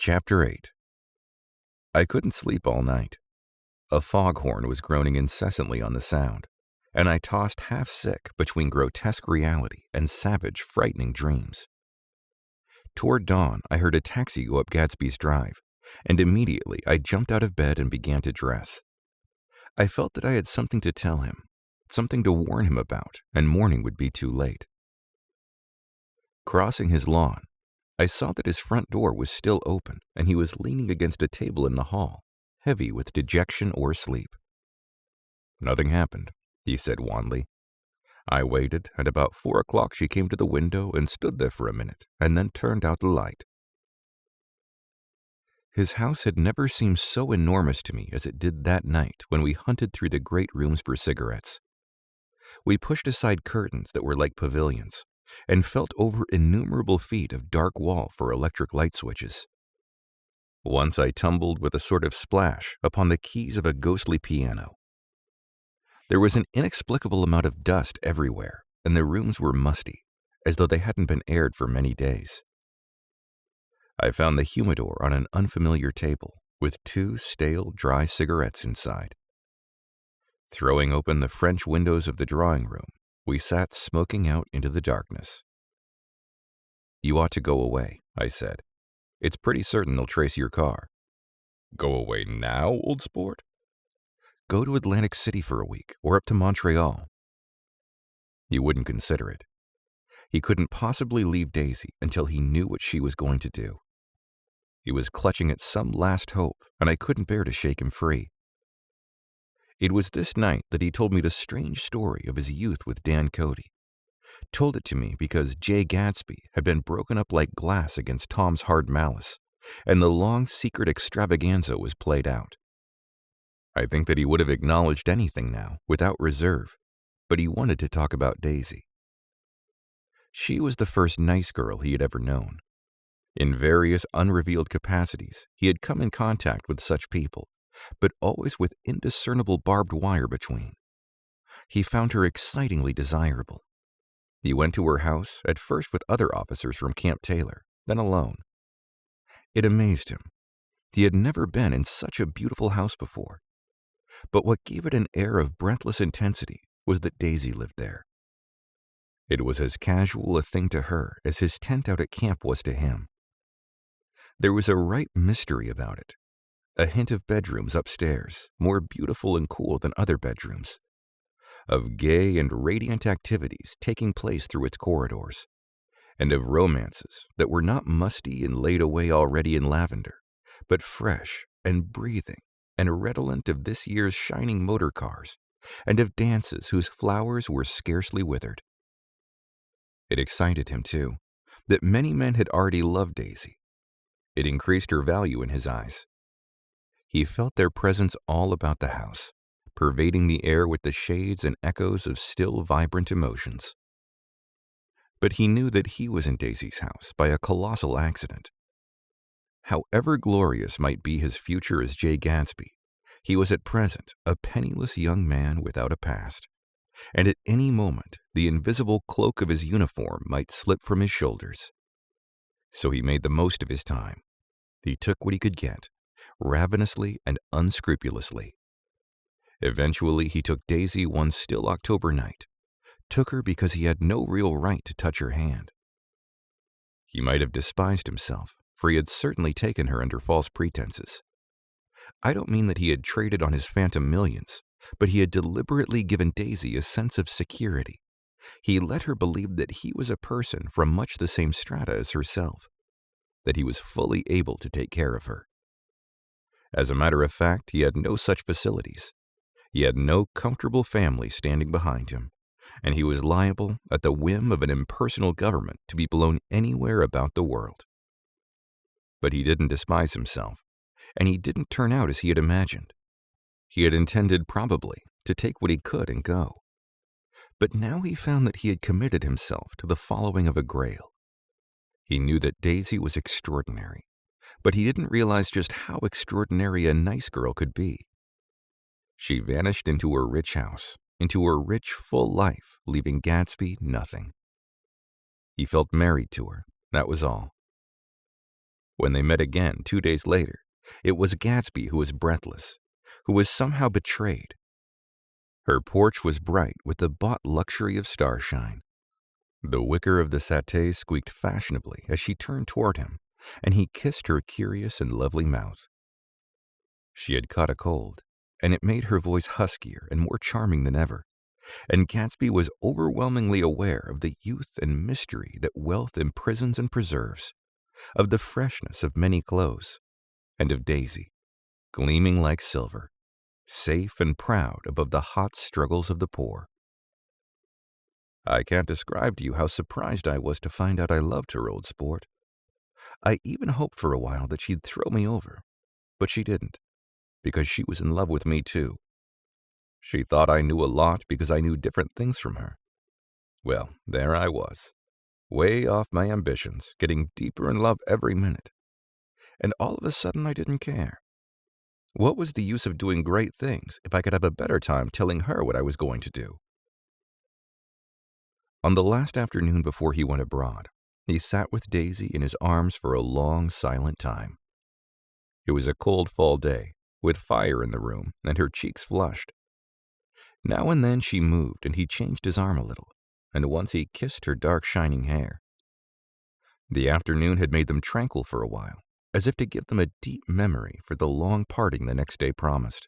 Chapter 8. I couldn't sleep all night. A foghorn was groaning incessantly on the sound, and I tossed half sick between grotesque reality and savage, frightening dreams. Toward dawn, I heard a taxi go up Gatsby's Drive, and immediately I jumped out of bed and began to dress. I felt that I had something to tell him, something to warn him about, and morning would be too late. Crossing his lawn, I saw that his front door was still open, and he was leaning against a table in the hall, heavy with dejection or sleep. "Nothing happened," he said wanly. I waited, and about 4 o'clock she came to the window and stood there for a minute, and then turned out the light. His house had never seemed so enormous to me as it did that night when we hunted through the great rooms for cigarettes. We pushed aside curtains that were like pavilions, and felt over innumerable feet of dark wall for electric light switches. Once I tumbled with a sort of splash upon the keys of a ghostly piano. There was an inexplicable amount of dust everywhere, and the rooms were musty, as though they hadn't been aired for many days. I found the humidor on an unfamiliar table, with 2 stale, dry cigarettes inside. Throwing open the French windows of the drawing room, we sat smoking out into the darkness. "You ought to go away," I said. "It's pretty certain they'll trace your car." "Go away now, old sport?" "Go to Atlantic City for a week, or up to Montreal." He wouldn't consider it. He couldn't possibly leave Daisy until he knew what she was going to do. He was clutching at some last hope, and I couldn't bear to shake him free. It was this night that he told me the strange story of his youth with Dan Cody. Told it to me because Jay Gatsby had been broken up like glass against Tom's hard malice, and the long secret extravaganza was played out. I think that he would have acknowledged anything now, without reserve, but he wanted to talk about Daisy. She was the first nice girl he had ever known. In various unrevealed capacities, he had come in contact with such people, but always with indiscernible barbed wire between. He found her excitingly desirable. He went to her house, at first with other officers from Camp Taylor, then alone. It amazed him. He had never been in such a beautiful house before. But what gave it an air of breathless intensity was that Daisy lived there. It was as casual a thing to her as his tent out at camp was to him. There was a right mystery about it. A hint of bedrooms upstairs, more beautiful and cool than other bedrooms. Of gay and radiant activities taking place through its corridors. And of romances that were not musty and laid away already in lavender, but fresh and breathing and redolent of this year's shining motor cars, and of dances whose flowers were scarcely withered. It excited him, too, that many men had already loved Daisy. It increased her value in his eyes. He felt their presence all about the house, pervading the air with the shades and echoes of still vibrant emotions. But he knew that he was in Daisy's house by a colossal accident. However glorious might be his future as Jay Gatsby, he was at present a penniless young man without a past, and at any moment the invisible cloak of his uniform might slip from his shoulders. So he made the most of his time. He took what he could get, ravenously and unscrupulously. Eventually he took Daisy one still October night, took her because he had no real right to touch her hand. He might have despised himself, for he had certainly taken her under false pretenses. I don't mean that he had traded on his phantom millions, but he had deliberately given Daisy a sense of security. He let her believe that he was a person from much the same strata as herself, that he was fully able to take care of her. As a matter of fact, he had no such facilities. He had no comfortable family standing behind him, and he was liable, at the whim of an impersonal government, to be blown anywhere about the world. But he didn't despise himself, and he didn't turn out as he had imagined. He had intended, probably, to take what he could and go. But now he found that he had committed himself to the following of a grail. He knew that Daisy was extraordinary, but he didn't realize just how extraordinary a nice girl could be. She vanished into her rich house, into her rich, full life, leaving Gatsby nothing. He felt married to her, that was all. When they met again 2 days later, it was Gatsby who was breathless, who was somehow betrayed. Her porch was bright with the bought luxury of starshine. The wicker of the settee squeaked fashionably as she turned toward him, and he kissed her curious and lovely mouth. She had caught a cold, and it made her voice huskier and more charming than ever, and Gatsby was overwhelmingly aware of the youth and mystery that wealth imprisons and preserves, of the freshness of many clothes, and of Daisy, gleaming like silver, safe and proud above the hot struggles of the poor. I can't describe to you how surprised I was to find out I loved her, old sport. I even hoped for a while that she'd throw me over, but she didn't, because she was in love with me too. She thought I knew a lot because I knew different things from her. Well, there I was, way off my ambitions, getting deeper in love every minute. And all of a sudden I didn't care. What was the use of doing great things if I could have a better time telling her what I was going to do? On the last afternoon before he went abroad, he sat with Daisy in his arms for a long, silent time. It was a cold fall day, with fire in the room, and her cheeks flushed. Now and then she moved, and he changed his arm a little, and once he kissed her dark shining hair. The afternoon had made them tranquil for a while, as if to give them a deep memory for the long parting the next day promised.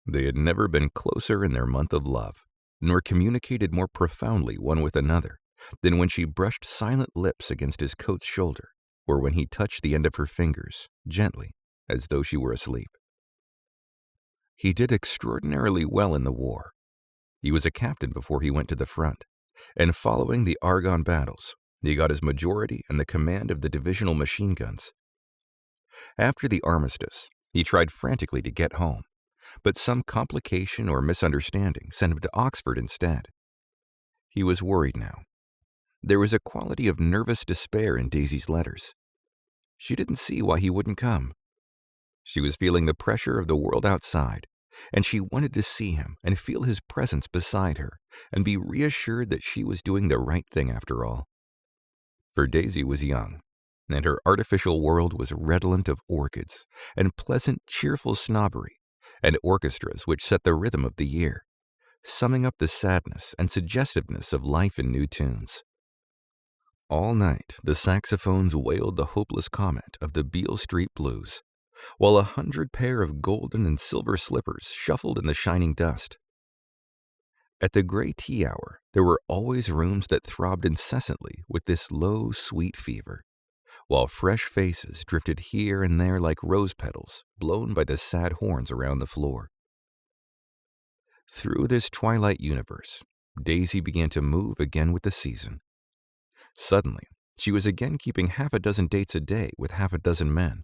They had never been closer in their month of love, nor communicated more profoundly one with another than when she brushed silent lips against his coat's shoulder, or when he touched the end of her fingers, gently, as though she were asleep. He did extraordinarily well in the war. He was a captain before he went to the front, and following the Argonne battles, he got his majority and the command of the divisional machine guns. After the armistice, he tried frantically to get home, but some complication or misunderstanding sent him to Oxford instead. He was worried now. There was a quality of nervous despair in Daisy's letters. She didn't see why he wouldn't come. She was feeling the pressure of the world outside, and she wanted to see him and feel his presence beside her and be reassured that she was doing the right thing after all. For Daisy was young, and her artificial world was redolent of orchids and pleasant, cheerful snobbery and orchestras which set the rhythm of the year, summing up the sadness and suggestiveness of life in new tunes. All night, the saxophones wailed the hopeless comment of the Beale Street Blues, while 100 pair of golden and silver slippers shuffled in the shining dust. At the gray tea hour, there were always rooms that throbbed incessantly with this low, sweet fever, while fresh faces drifted here and there like rose petals blown by the sad horns around the floor. Through this twilight universe, Daisy began to move again with the season. Suddenly, she was again keeping half a dozen dates a day with half a dozen men,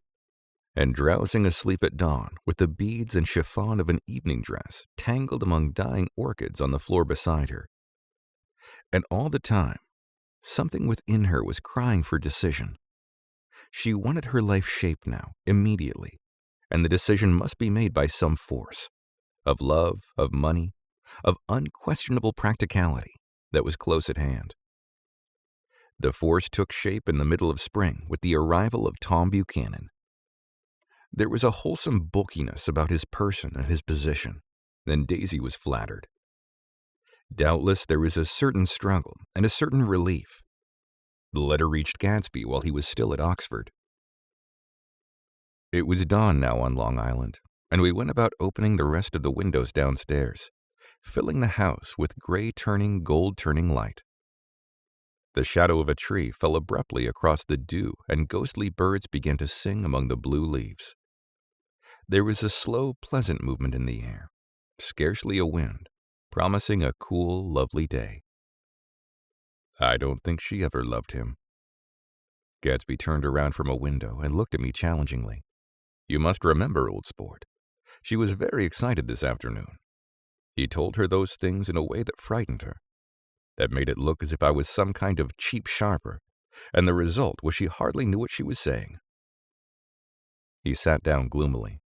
and drowsing asleep at dawn with the beads and chiffon of an evening dress tangled among dying orchids on the floor beside her. And all the time, something within her was crying for decision. She wanted her life shaped now, immediately, and the decision must be made by some force, of love, of money, of unquestionable practicality that was close at hand. The force took shape in the middle of spring with the arrival of Tom Buchanan. There was a wholesome bulkiness about his person and his position, and Daisy was flattered. Doubtless there was a certain struggle and a certain relief. The letter reached Gatsby while he was still at Oxford. It was dawn now on Long Island, and we went about opening the rest of the windows downstairs, filling the house with gray-turning, gold-turning light. The shadow of a tree fell abruptly across the dew, and ghostly birds began to sing among the blue leaves. There was a slow, pleasant movement in the air, scarcely a wind, promising a cool, lovely day. I don't think she ever loved him. Gatsby turned around from a window and looked at me challengingly. You must remember, old sport, she was very excited this afternoon. He told her those things in a way that frightened her, that made it look as if I was some kind of cheap sharper, and the result was she hardly knew what she was saying. He sat down gloomily.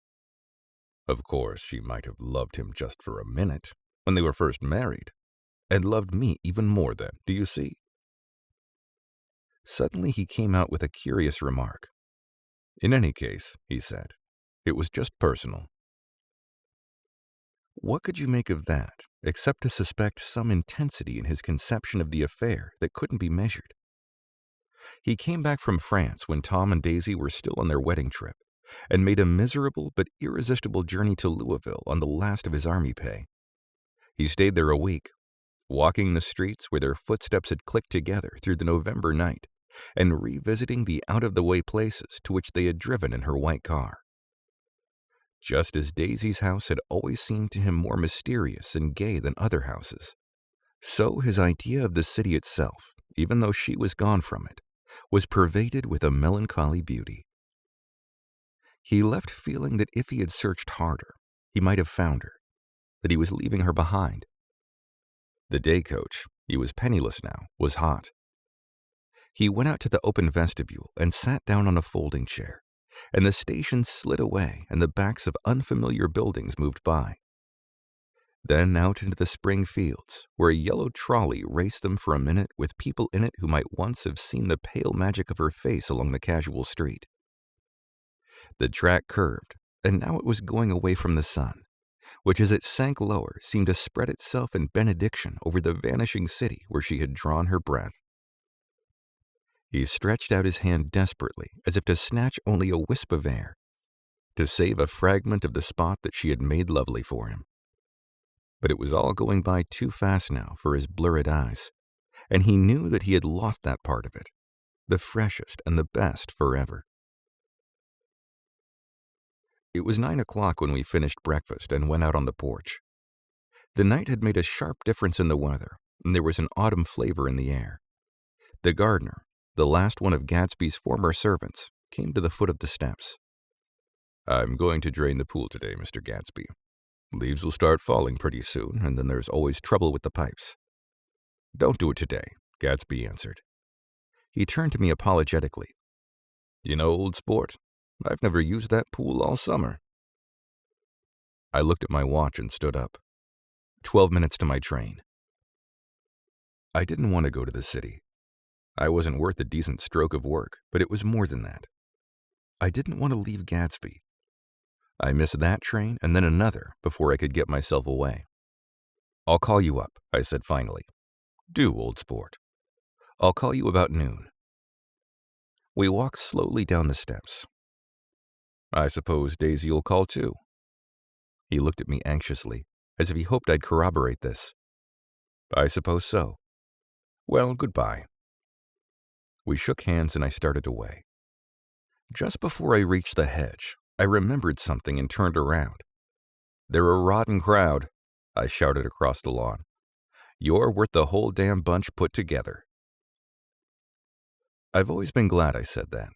Of course, she might have loved him just for a minute, when they were first married, and loved me even more then, do you see? Suddenly he came out with a curious remark. In any case, he said, it was just personal. What could you make of that, except to suspect some intensity in his conception of the affair that couldn't be measured? He came back from France when Tom and Daisy were still on their wedding trip, and made a miserable but irresistible journey to Louisville on the last of his army pay. He stayed there a week, walking the streets where their footsteps had clicked together through the November night, and revisiting the out-of-the-way places to which they had driven in her white car. Just as Daisy's house had always seemed to him more mysterious and gay than other houses, so his idea of the city itself, even though she was gone from it, was pervaded with a melancholy beauty. He left feeling that if he had searched harder, he might have found her, that he was leaving her behind. The day coach, he was penniless now, was hot. He went out to the open vestibule and sat down on a folding chair, and the station slid away and the backs of unfamiliar buildings moved by. Then out into the spring fields, where a yellow trolley raced them for a minute with people in it who might once have seen the pale magic of her face along the casual street. The track curved, and now it was going away from the sun, which as it sank lower seemed to spread itself in benediction over the vanishing city where she had drawn her breath. He stretched out his hand desperately, as if to snatch only a wisp of air, to save a fragment of the spot that she had made lovely for him. But it was all going by too fast now for his blurred eyes, and he knew that he had lost that part of it, the freshest and the best forever. It was 9 o'clock when we finished breakfast and went out on the porch. The night had made a sharp difference in the weather, and there was an autumn flavor in the air. The gardener, the last one of Gatsby's former servants, came to the foot of the steps. "I'm going to drain the pool today, Mr. Gatsby. Leaves will start falling pretty soon, and then there's always trouble with the pipes." "Don't do it today," Gatsby answered. He turned to me apologetically. "You know, old sport, I've never used that pool all summer." I looked at my watch and stood up. 12 minutes to my train. I didn't want to go to the city. I wasn't worth a decent stroke of work, but it was more than that. I didn't want to leave Gatsby. I missed that train and then another before I could get myself away. "I'll call you up," I said finally. "Do, old sport. I'll call you about noon." We walked slowly down the steps. "I suppose Daisy'll call too." He looked at me anxiously, as if he hoped I'd corroborate this. "I suppose so. Well, goodbye." We shook hands and I started away. Just before I reached the hedge, I remembered something and turned around. "They're a rotten crowd," I shouted across the lawn. "You're worth the whole damn bunch put together." I've always been glad I said that.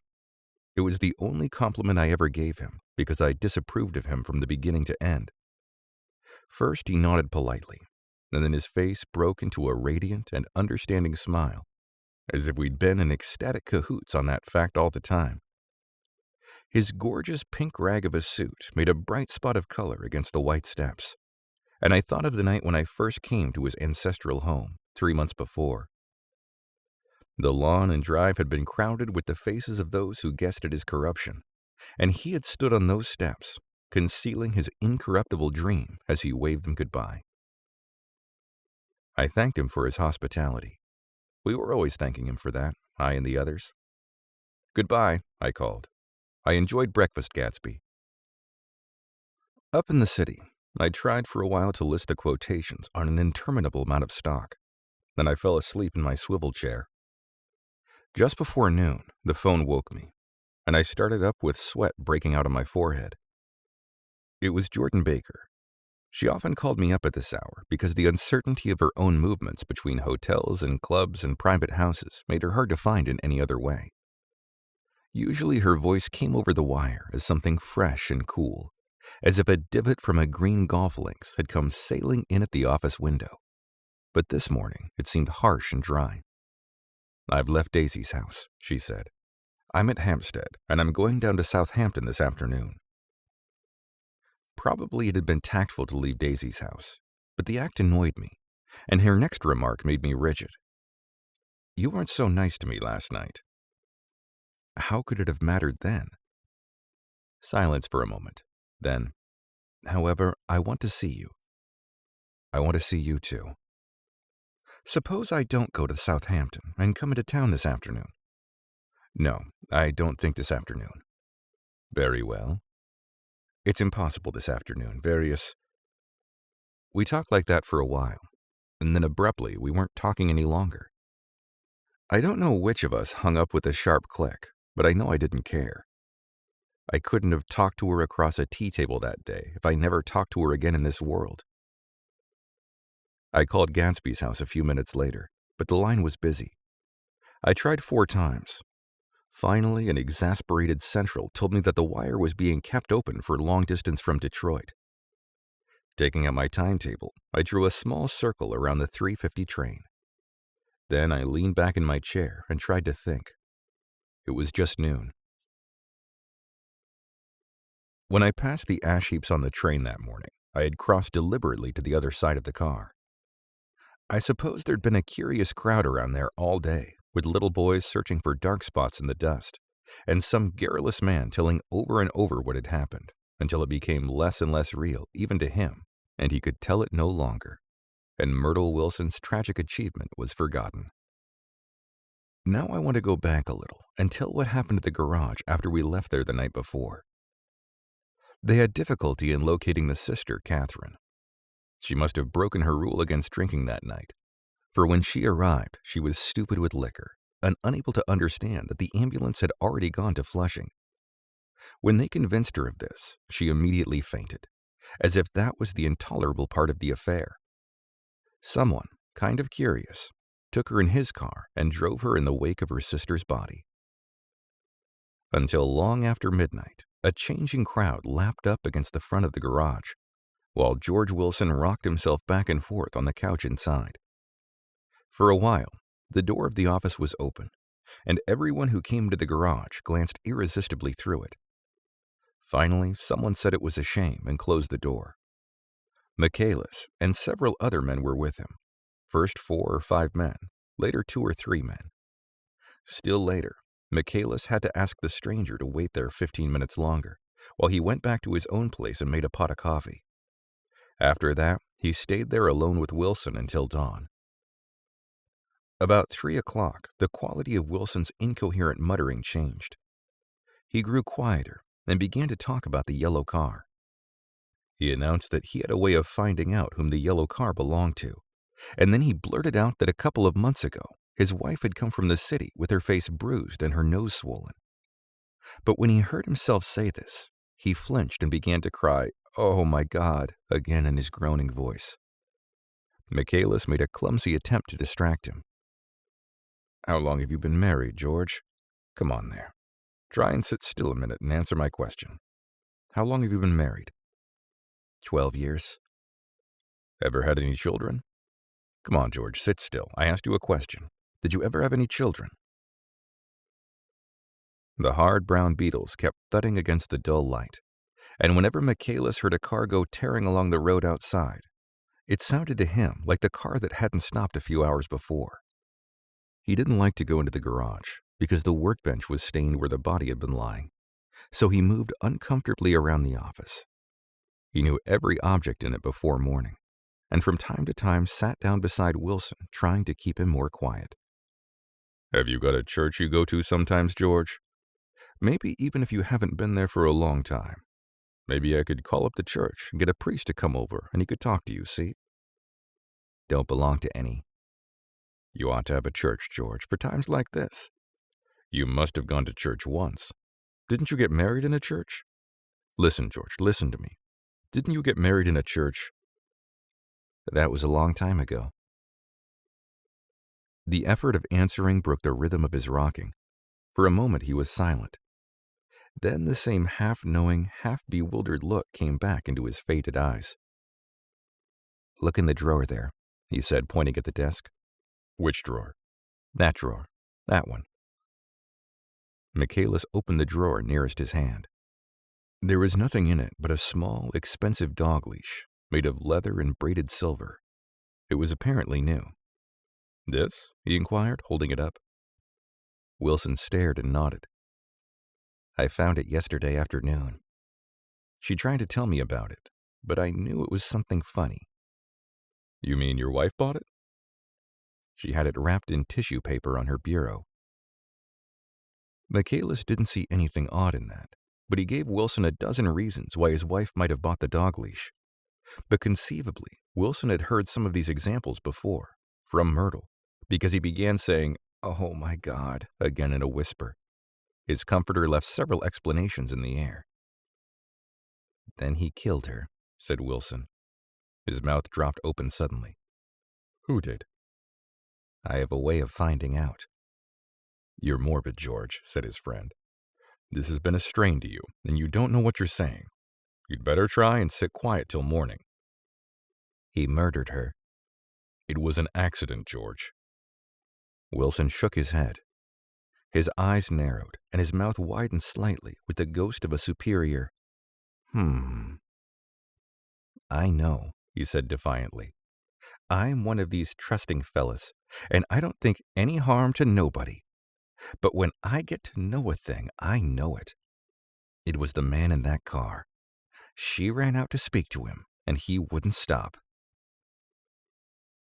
It was the only compliment I ever gave him, because I disapproved of him from the beginning to end. First he nodded politely, and then his face broke into a radiant and understanding smile, as if we'd been in ecstatic cahoots on that fact all the time. His gorgeous pink rag of a suit made a bright spot of color against the white steps, and I thought of the night when I first came to his ancestral home, 3 months before. The lawn and drive had been crowded with the faces of those who guessed at his corruption, and he had stood on those steps, concealing his incorruptible dream as he waved them goodbye. I thanked him for his hospitality. We were always thanking him for that, I and the others. "Goodbye," I called. "I enjoyed breakfast, Gatsby." Up in the city, I tried for a while to list the quotations on an interminable amount of stock. Then I fell asleep in my swivel chair. Just before noon, the phone woke me, and I started up with sweat breaking out on my forehead. It was Jordan Baker. She often called me up at this hour because the uncertainty of her own movements between hotels and clubs and private houses made her hard to find in any other way. Usually her voice came over the wire as something fresh and cool, as if a divot from a green golf links had come sailing in at the office window. But this morning it seemed harsh and dry. "I've left Daisy's house," she said. "I'm at Hampstead, and I'm going down to Southampton this afternoon." Probably it had been tactful to leave Daisy's house, but the act annoyed me, and her next remark made me rigid. "You weren't so nice to me last night." How could it have mattered then? Silence for a moment. Then, however, I want to see you. I want to see you too. Suppose I don't go to Southampton and come into town this afternoon. No, I don't think this afternoon. Very well. It's impossible this afternoon. We talked like that for a while, and then abruptly we weren't talking any longer. I don't know which of us hung up with a sharp click, but I know I didn't care. I couldn't have talked to her across a tea table that day if I never talked to her again in this world. I called Gatsby's house a few minutes later, but the line was busy. I tried 4 times. Finally, an exasperated central told me that the wire was being kept open for long distance from Detroit. Taking out my timetable, I drew a small circle around the 3:50 train. Then I leaned back in my chair and tried to think. It was just noon. When I passed the ash heaps on the train that morning, I had crossed deliberately to the other side of the car. I suppose there'd been a curious crowd around there all day, with little boys searching for dark spots in the dust, and some garrulous man telling over and over what had happened, until it became less and less real, even to him, and he could tell it no longer, and Myrtle Wilson's tragic achievement was forgotten. Now I want to go back a little and tell what happened at the garage after we left there the night before. They had difficulty in locating the sister, Catherine. She must have broken her rule against drinking that night, for when she arrived, she was stupid with liquor and unable to understand that the ambulance had already gone to Flushing. When they convinced her of this, she immediately fainted, as if that was the intolerable part of the affair. Someone, kind of curious, took her in his car and drove her in the wake of her sister's body. Until long after midnight, a changing crowd lapped up against the front of the garage, while George Wilson rocked himself back and forth on the couch inside. For a while, the door of the office was open, and everyone who came to the garage glanced irresistibly through it. Finally, someone said it was a shame and closed the door. Michaelis and several other men were with him. First 4 or 5 men, later 2 or 3 men. Still later, Michaelis had to ask the stranger to wait there 15 minutes longer, while he went back to his own place and made a pot of coffee. After that, he stayed there alone with Wilson until dawn. About 3 o'clock, the quality of Wilson's incoherent muttering changed. He grew quieter and began to talk about the yellow car. He announced that he had a way of finding out whom the yellow car belonged to, and then he blurted out that a couple of months ago, his wife had come from the city with her face bruised and her nose swollen. But when he heard himself say this, he flinched and began to cry, "Oh my God," again in his groaning voice. Michaelis made a clumsy attempt to distract him. "How long have you been married, George? Come on there. Try and sit still a minute and answer my question. How long have you been married?" 12 years. Ever had any children? Come on, George, sit still. I asked you a question. Did you ever have any children? The hard brown beetles kept thudding against the dull light, and whenever Michaelis heard a car go tearing along the road outside, it sounded to him like the car that hadn't stopped a few hours before. He didn't like to go into the garage because the workbench was stained where the body had been lying, so he moved uncomfortably around the office. He knew every object in it before morning, and from time to time sat down beside Wilson, trying to keep him more quiet. "Have you got a church you go to sometimes, George? Maybe even if you haven't been there for a long time. Maybe I could call up the church and get a priest to come over and he could talk to you, see?" "Don't belong to any." "You ought to have a church, George, for times like this. You must have gone to church once. Didn't you get married in a church? Listen, George, listen to me. Didn't you get married in a church?" "That was a long time ago." The effort of answering broke the rhythm of his rocking. For a moment he was silent. Then the same half-knowing, half-bewildered look came back into his faded eyes. "Look in the drawer there," he said, pointing at the desk. "Which drawer?" "That drawer. That one." Michaelis opened the drawer nearest his hand. There was nothing in it but a small, expensive dog leash, made of leather and braided silver. It was apparently new. "This?" he inquired, holding it up. Wilson stared and nodded. "I found it yesterday afternoon. She tried to tell me about it, but I knew it was something funny. You mean your wife bought it? She had it wrapped in tissue paper on her bureau. Michaelis didn't see anything odd in that, but he gave Wilson a dozen reasons why his wife might have bought the dog leash. But conceivably, Wilson had heard some of these examples before, from Myrtle, because he began saying, "Oh my God," again in a whisper. His comforter left several explanations in the air. "Then he killed her," said Wilson. His mouth dropped open suddenly. "Who did?" "I have a way of finding out." "You're morbid, George," said his friend. "This has been a strain to you, and you don't know what you're saying. You'd better try and sit quiet till morning." "He murdered her." "It was an accident, George." Wilson shook his head. His eyes narrowed, and his mouth widened slightly with the ghost of a superior, "I know," he said defiantly. "I'm one of these trusting fellas, and I don't think any harm to nobody. But when I get to know a thing, I know it. It was the man in that car. She ran out to speak to him, and he wouldn't stop."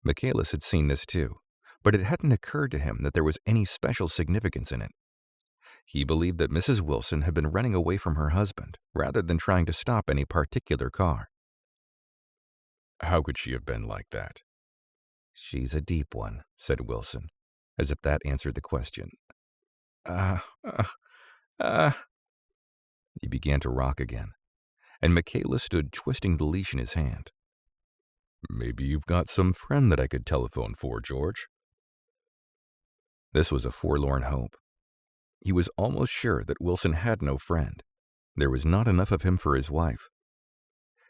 Michaelis had seen this too, but it hadn't occurred to him that there was any special significance in it. He believed that Mrs. Wilson had been running away from her husband rather than trying to stop any particular car. "How could she have been like that?" "She's a deep one," said Wilson, as if that answered the question. He began to rock again, and Michaelis stood twisting the leash in his hand. "Maybe you've got some friend that I could telephone for, George." This was a forlorn hope. He was almost sure that Wilson had no friend. There was not enough of him for his wife.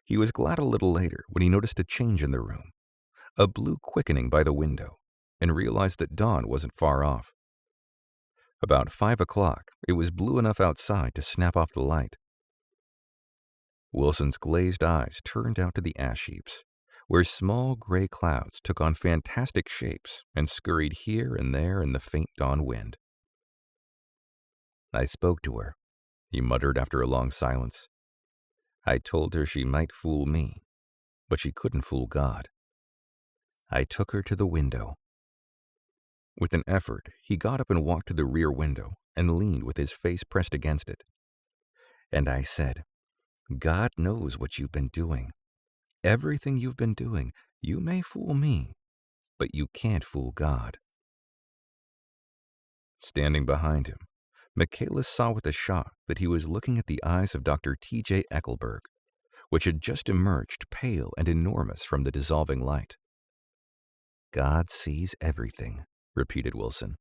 He was glad a little later when he noticed a change in the room, a blue quickening by the window, and realized that dawn wasn't far off. About 5 o'clock, it was blue enough outside to snap off the light. Wilson's glazed eyes turned out to the ash heaps, where small gray clouds took on fantastic shapes and scurried here and there in the faint dawn wind. "I spoke to her," he muttered after a long silence. "I told her she might fool me, but she couldn't fool God. I took her to the window." With an effort, he got up and walked to the rear window and leaned with his face pressed against it. "And I said, God knows what you've been doing. Everything you've been doing, you may fool me, but you can't fool God." Standing behind him, Michaelis saw with a shock that he was looking at the eyes of Dr. T.J. Eckelberg, which had just emerged pale and enormous from the dissolving light. "God sees everything," repeated Wilson.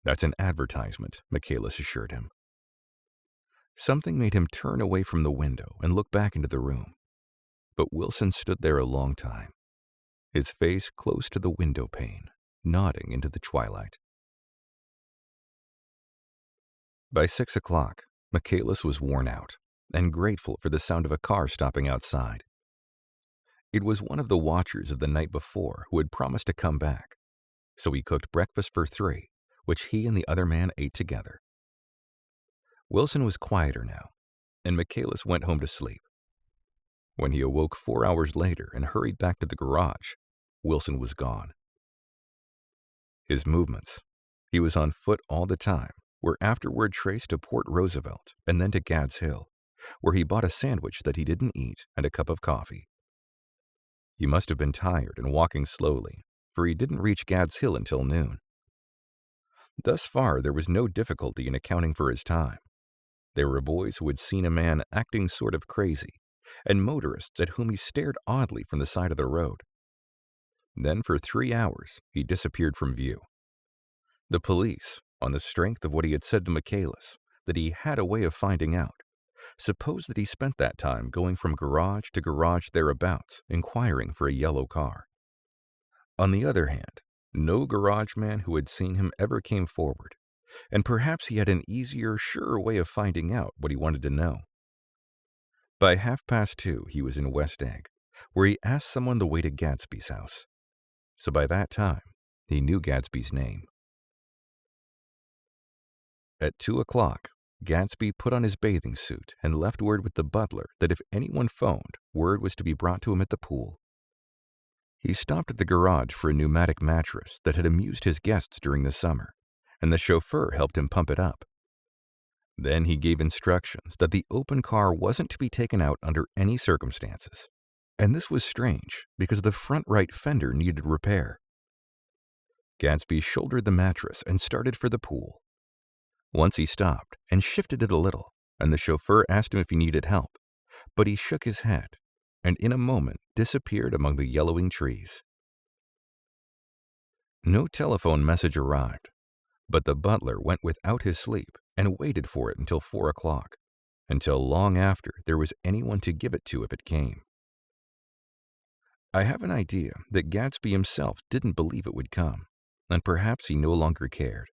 "That's an advertisement," Michaelis assured him. Something made him turn away from the window and look back into the room. But Wilson stood there a long time, his face close to the window pane, nodding into the twilight. By 6 o'clock, Michaelis was worn out and grateful for the sound of a car stopping outside. It was one of the watchers of the night before who had promised to come back, so he cooked breakfast for 3, which he and the other man ate together. Wilson was quieter now, and Michaelis went home to sleep. When he awoke 4 hours later and hurried back to the garage, Wilson was gone. His movements. He was on foot all the time, were afterward traced to Port Roosevelt and then to Gad's Hill, where he bought a sandwich that he didn't eat and a cup of coffee. He must have been tired and walking slowly, for he didn't reach Gad's Hill until noon. Thus far, there was no difficulty in accounting for his time. There were boys who had seen a man acting sort of crazy, and motorists at whom he stared oddly from the side of the road. Then for 3 hours, he disappeared from view. The police, on the strength of what he had said to Michaelis, that he had a way of finding out, supposed that he spent that time going from garage to garage thereabouts, inquiring for a yellow car. On the other hand, no garage man who had seen him ever came forward, and perhaps he had an easier, surer way of finding out what he wanted to know. By 2:30, he was in West Egg, where he asked someone the way to Gatsby's house. So by that time, he knew Gatsby's name. At 2 o'clock, Gatsby put on his bathing suit and left word with the butler that if anyone phoned, word was to be brought to him at the pool. He stopped at the garage for a pneumatic mattress that had amused his guests during the summer, and the chauffeur helped him pump it up. Then he gave instructions that the open car wasn't to be taken out under any circumstances, and this was strange because the front right fender needed repair. Gatsby shouldered the mattress and started for the pool. Once he stopped and shifted it a little, and the chauffeur asked him if he needed help, but he shook his head and in a moment disappeared among the yellowing trees. No telephone message arrived, but the butler went without his sleep and waited for it until 4 o'clock, until long after there was anyone to give it to if it came. I have an idea that Gatsby himself didn't believe it would come, and perhaps he no longer cared.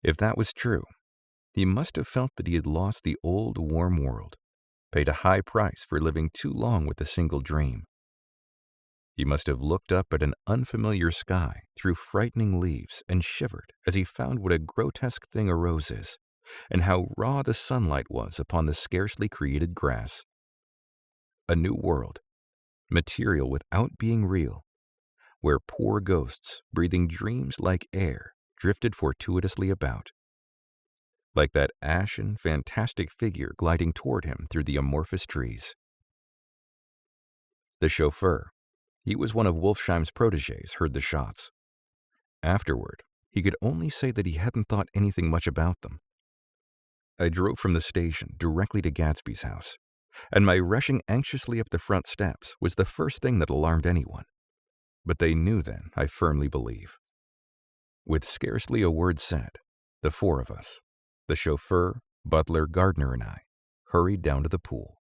If that was true, he must have felt that he had lost the old warm world, paid a high price for living too long with a single dream. He must have looked up at an unfamiliar sky through frightening leaves and shivered as he found what a grotesque thing a rose is, and how raw the sunlight was upon the scarcely created grass. A new world, material without being real, where poor ghosts, breathing dreams like air, drifted fortuitously about. Like that ashen, fantastic figure gliding toward him through the amorphous trees. The chauffeur, he was one of Wolfsheim's protégés, heard the shots. Afterward, he could only say that he hadn't thought anything much about them. I drove from the station directly to Gatsby's house, and my rushing anxiously up the front steps was the first thing that alarmed anyone. But they knew then, I firmly believe. With scarcely a word said, the four of us, the chauffeur, butler, gardener, and I, hurried down to the pool.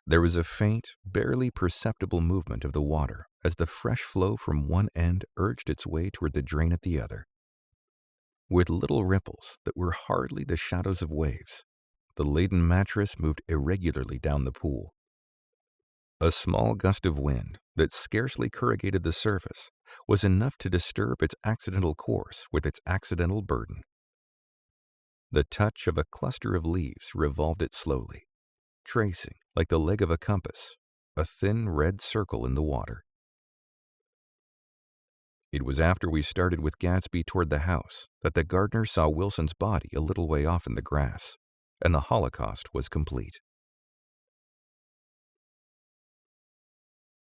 There was a faint, barely perceptible movement of the water as the fresh flow from one end urged its way toward the drain at the other. With little ripples that were hardly the shadows of waves, the laden mattress moved irregularly down the pool. A small gust of wind that scarcely corrugated the surface was enough to disturb its accidental course with its accidental burden. The touch of a cluster of leaves revolved it slowly, tracing, like the leg of a compass, a thin red circle in the water. It was after we started with Gatsby toward the house that the gardener saw Wilson's body a little way off in the grass, and the Holocaust was complete.